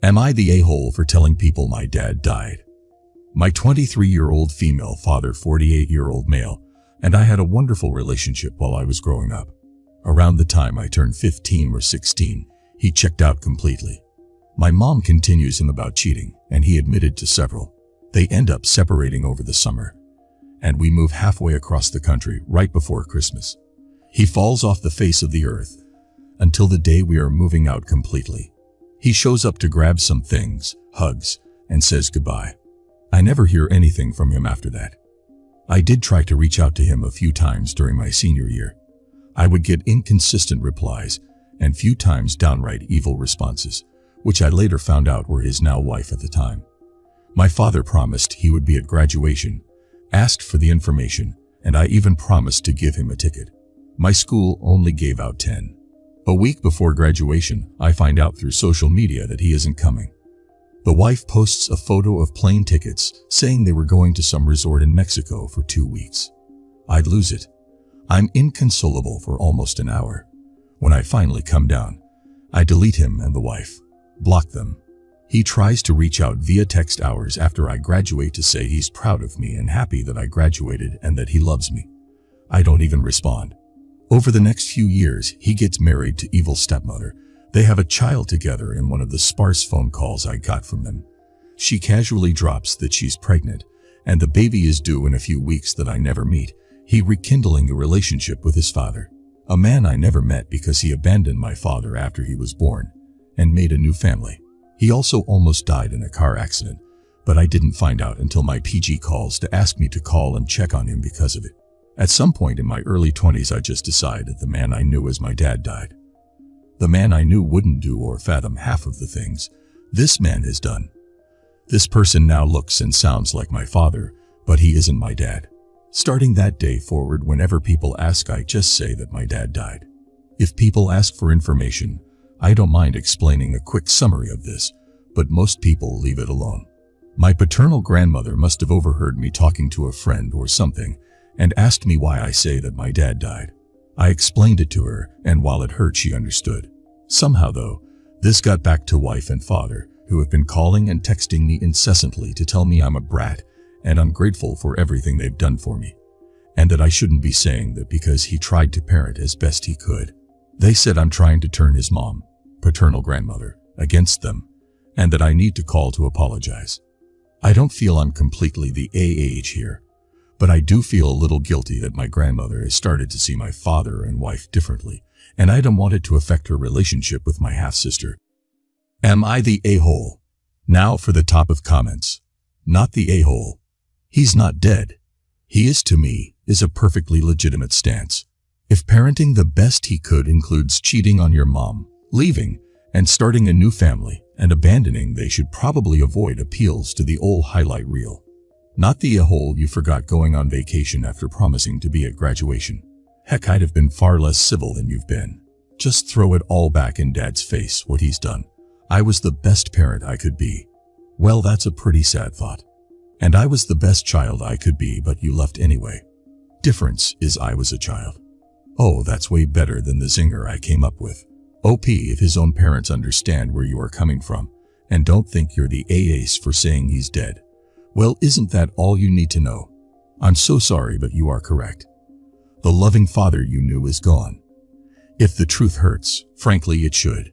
Am I the a-hole for telling people my dad died? My 23-year-old female father, 48-year-old male, and I had a wonderful relationship while I was growing up. Around the time I turned 15 or 16, he checked out completely. My mom continues him about cheating, and he admitted to several. They end up separating over the summer, and we move halfway across the country right before Christmas. He falls off the face of the earth until the day we are moving out completely. He shows up to grab some things, hugs, and says goodbye. I never hear anything from him after that. I did try to reach out to him a few times during my senior year. I would get inconsistent replies and few times downright evil responses, which I later found out were his now wife at the time. My father promised he would be at graduation, asked for the information, and I even promised to give him a ticket. My school only gave out 10. A week before graduation, I find out through social media that he isn't coming. The wife posts a photo of plane tickets saying they were going to some resort in Mexico for 2 weeks. I'd lose it. I'm inconsolable for almost an hour. When I finally come down, I delete him and the wife, block them. He tries to reach out via text hours after I graduate to say he's proud of me and happy that I graduated and that he loves me. I don't even respond. Over the next few years, he gets married to evil stepmother. They have a child together. In one of the sparse phone calls I got from them, she casually drops that she's pregnant and the baby is due in a few weeks that I never meet. He rekindling a relationship with his father, a man I never met because he abandoned my father after he was born and made a new family. He also almost died in a car accident, but I didn't find out until my PG calls to ask me to call and check on him because of it. At some point in my early 20s, I just decided the man I knew as my dad died. The man I knew wouldn't do or fathom half of the things this man has done. This person now looks and sounds like my father, but he isn't my dad. Starting that day forward, whenever people ask, I just say that my dad died. If people ask for information, I don't mind explaining a quick summary of this, but most people leave it alone. My paternal grandmother must have overheard me talking to a friend or something and asked me why I say that my dad died. I explained it to her, and while it hurt, she understood. Somehow though, this got back to wife and father, who have been calling and texting me incessantly to tell me I'm a brat and ungrateful for everything they've done for me, and that I shouldn't be saying that because he tried to parent as best he could. They said I'm trying to turn his mom, paternal grandmother, against them, and that I need to call to apologize. I don't feel I'm completely the age here, but I do feel a little guilty that my grandmother has started to see my father and wife differently, and I don't want it to affect her relationship with my half-sister. Am I the a-hole? Now for the top of comments. Not the a-hole. He's not dead. He is, to me, is a perfectly legitimate stance. If parenting the best he could includes cheating on your mom, leaving, and starting a new family, and abandoning, they should probably avoid appeals to the old highlight reel. Not the a-hole you forgot going on vacation after promising to be at graduation. Heck, I'd have been far less civil than you've been. Just throw it all back in Dad's face, what he's done. I was the best parent I could be. Well, that's a pretty sad thought. And I was the best child I could be, but you left anyway. Difference is I was a child. Oh, that's way better than the zinger I came up with. OP if his own parents understand where you are coming from and don't think you're the ace for saying he's dead. Well, isn't that all you need to know? I'm so sorry, but you are correct. The loving father you knew is gone. If the truth hurts, frankly it should.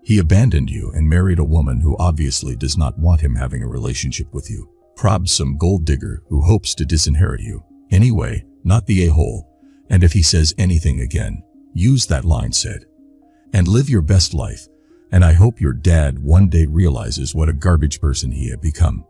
He abandoned you and married a woman who obviously does not want him having a relationship with you. Probs some gold digger who hopes to disinherit you. Anyway, not the a-hole. And if he says anything again, use that line said. And live your best life. And I hope your dad one day realizes what a garbage person he had become.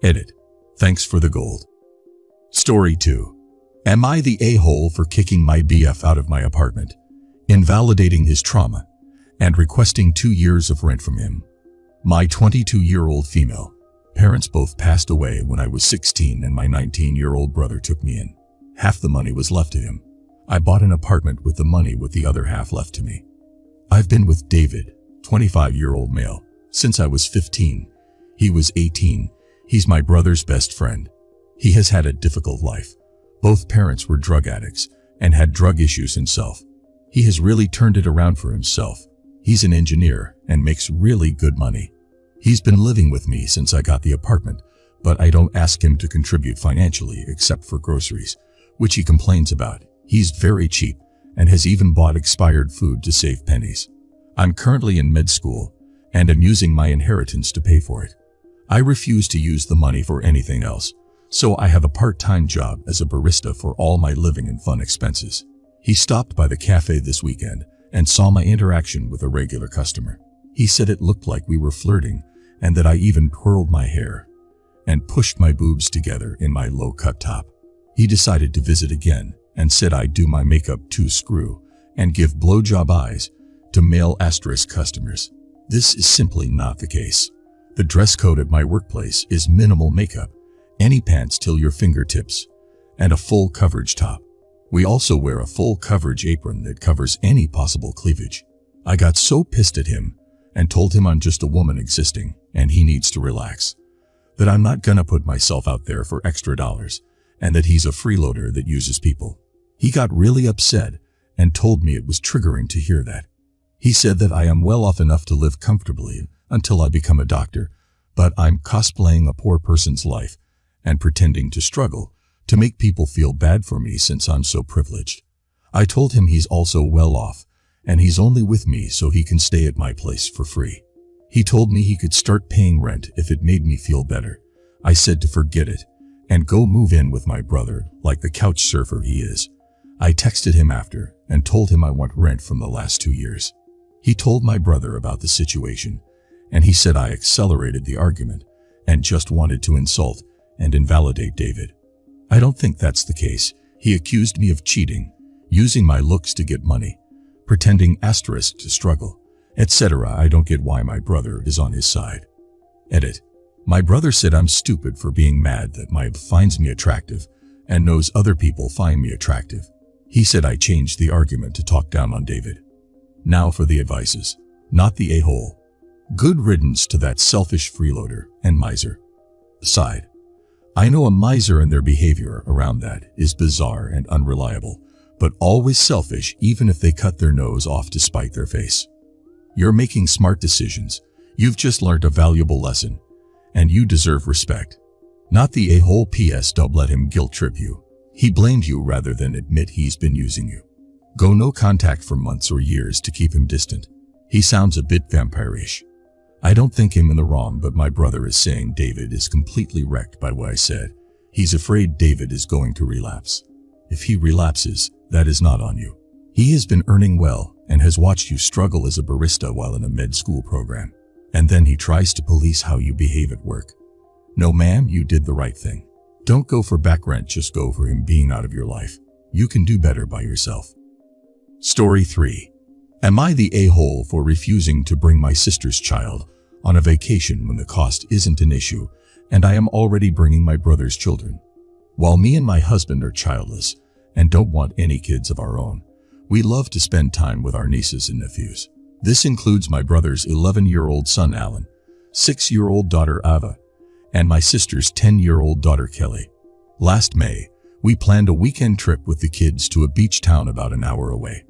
Edit. Thanks for the gold. Story 2. Am I the a-hole for kicking my BF out of my apartment, invalidating his trauma, and requesting 2 years of rent from him? My 22-year-old female parents both passed away when I was 16 and my 19-year-old brother took me in. Half the money was left to him. I bought an apartment with the money with the other half left to me. I've been with David, 25-year-old male, since I was 15. He was 18. He's my brother's best friend. He has had a difficult life. Both parents were drug addicts and had drug issues himself. He has really turned it around for himself. He's an engineer and makes really good money. He's been living with me since I got the apartment, but I don't ask him to contribute financially except for groceries, which he complains about. He's very cheap and has even bought expired food to save pennies. I'm currently in med school and am using my inheritance to pay for it. I refuse to use the money for anything else, so I have a part-time job as a barista for all my living and fun expenses. He stopped by the cafe this weekend and saw my interaction with a regular customer. He said it looked like we were flirting and that I even twirled my hair and pushed my boobs together in my low-cut top. He decided to visit again and said I do my makeup too screw and give blowjob eyes to male asterisk customers. This is simply not the case. The dress code at my workplace is minimal makeup, any pants till your fingertips, and a full coverage top. We also wear a full coverage apron that covers any possible cleavage. I got so pissed at him and told him I'm just a woman existing and he needs to relax, that I'm not gonna put myself out there for extra dollars, and that he's a freeloader that uses people. He got really upset and told me it was triggering to hear that. He said that I am well off enough to live comfortably until I become a doctor, but I'm cosplaying a poor person's life and pretending to struggle to make people feel bad for me since I'm so privileged. I told him he's also well off and he's only with me so he can stay at my place for free. He told me he could start paying rent if it made me feel better. I said to forget it and go move in with my brother like the couch surfer he is. I texted him after and told him I want rent from the last 2 years. He told my brother about the situation and he said I accelerated the argument and just wanted to insult and invalidate David. I don't think that's the case. He accused me of cheating, using my looks to get money, pretending asterisk to struggle, etc. I don't get why my brother is on his side. Edit. My brother said I'm stupid for being mad that my finds me attractive and knows other people find me attractive. He said I changed the argument to talk down on David. Now for the advices, not the a-hole. Good riddance to that selfish freeloader and miser. Aside, I know a miser and their behavior around that is bizarre and unreliable, but always selfish even if they cut their nose off to spite their face. You're making smart decisions. You've just learned a valuable lesson, and you deserve respect. Not the a-hole. PS. Don't let him guilt trip you. He blamed you rather than admit he's been using you. Go no contact for months or years to keep him distant. He sounds a bit vampire-ish. I don't think him in the wrong, but my brother is saying David is completely wrecked by what I said. He's afraid David is going to relapse. If he relapses, that is not on you. He has been earning well and has watched you struggle as a barista while in a med school program. And then he tries to police how you behave at work. No, ma'am, you did the right thing. Don't go for back rent, just go for him being out of your life. You can do better by yourself. Story 3. Am I the a-hole for refusing to bring my sister's child on a vacation when the cost isn't an issue and I am already bringing my brother's children? While me and my husband are childless and don't want any kids of our own, we love to spend time with our nieces and nephews. This includes my brother's 11-year-old son Alan, 6-year-old daughter Ava, and my sister's 10-year-old daughter Kelly. Last May, we planned a weekend trip with the kids to a beach town about an hour away.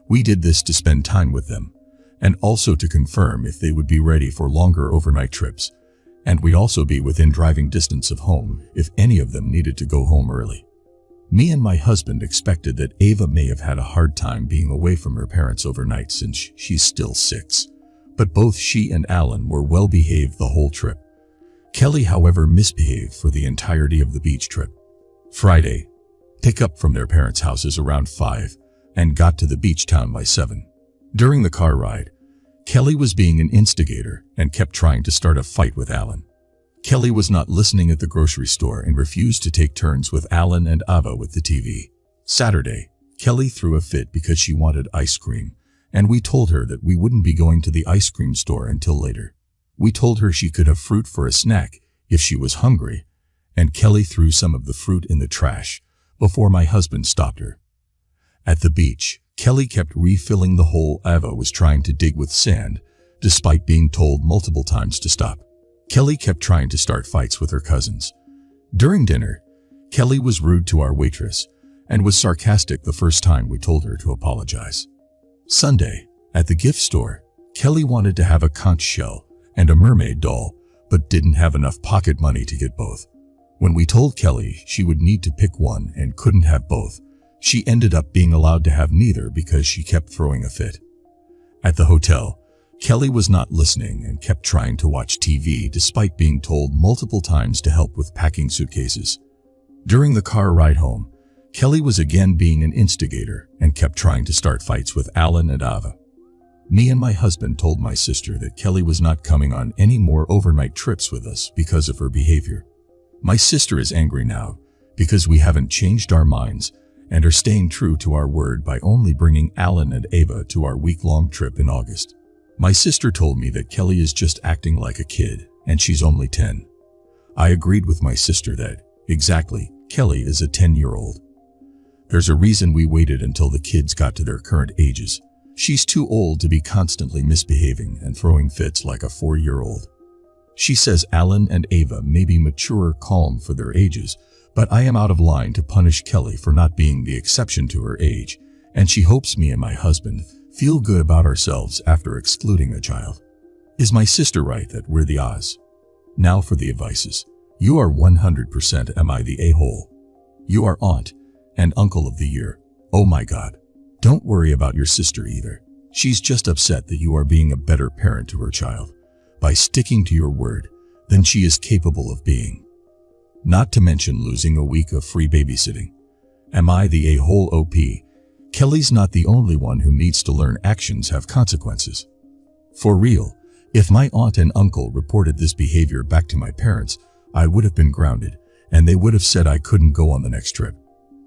We did this to spend time with them, and also to confirm if they would be ready for longer overnight trips, and we'd also be within driving distance of home if any of them needed to go home early. Me and my husband expected that Ava may have had a hard time being away from her parents overnight since she's still 6, but both she and Alan were well behaved the whole trip. Kelly, however, misbehaved for the entirety of the beach trip. Friday, pick up from their parents' houses around 5 and got to the beach town by 7. During the car ride, Kelly was being an instigator and kept trying to start a fight with Alan. Kelly was not listening at the grocery store and refused to take turns with Alan and Ava with the TV. Saturday, Kelly threw a fit because she wanted ice cream, and we told her that we wouldn't be going to the ice cream store until later. We told her she could have fruit for a snack if she was hungry, and Kelly threw some of the fruit in the trash before my husband stopped her. At the beach, Kelly kept refilling the hole Ava was trying to dig with sand, despite being told multiple times to stop. Kelly kept trying to start fights with her cousins. During dinner, Kelly was rude to our waitress and was sarcastic the first time we told her to apologize. Sunday, at the gift store, Kelly wanted to have a conch shell and a mermaid doll, but didn't have enough pocket money to get both. When we told Kelly she would need to pick one and couldn't have both, she ended up being allowed to have neither because she kept throwing a fit. At the hotel, Kelly was not listening and kept trying to watch TV despite being told multiple times to help with packing suitcases. During the car ride home, Kelly was again being an instigator and kept trying to start fights with Alan and Ava. Me and my husband told my sister that Kelly was not coming on any more overnight trips with us because of her behavior. My sister is angry now because we haven't changed our minds and are staying true to our word by only bringing Alan and Ava to our week-long trip in August. My sister told me that Kelly is just acting like a kid and she's only 10. I agreed with my sister that, exactly, Kelly is a 10-year-old. There's a reason we waited until the kids got to their current ages. She's too old to be constantly misbehaving and throwing fits like a 4-year-old. She says Alan and Ava may be mature, calm for their ages, but I am out of line to punish Kelly for not being the exception to her age, and she hopes me and my husband feel good about ourselves after excluding a child. Is my sister right that we're the Oz? Now for the advices. You are 100% am I the a-hole? You are aunt and uncle of the year. Oh my God. Don't worry about your sister either. She's just upset that you are being a better parent to her child by sticking to your word than she is capable of being. Not to mention losing a week of free babysitting. Am I the a-hole OP? Kelly's not the only one who needs to learn actions have consequences. For real, if my aunt and uncle reported this behavior back to my parents, I would have been grounded, and they would have said I couldn't go on the next trip.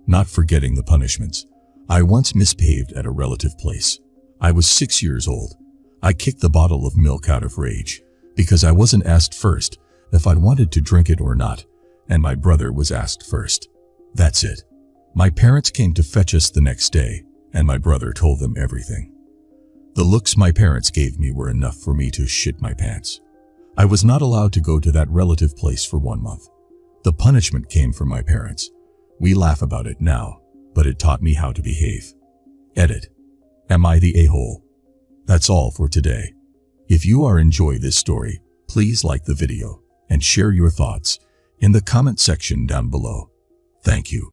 Not forgetting the punishments. I once misbehaved at a relative place. I was 6 years old. I kicked the bottle of milk out of rage because I wasn't asked first if I wanted to drink it or not, and my brother was asked first. That's it. My parents came to fetch us the next day, and my brother told them everything. The looks my parents gave me were enough for me to shit my pants. I was not allowed to go to that relative place for 1 month. The punishment came from my parents. We laugh about it now, but it taught me how to behave. Edit. Am I the a-hole? That's all for today. If you are enjoying this story, please like the video and share your thoughts in the comment section down below. Thank you.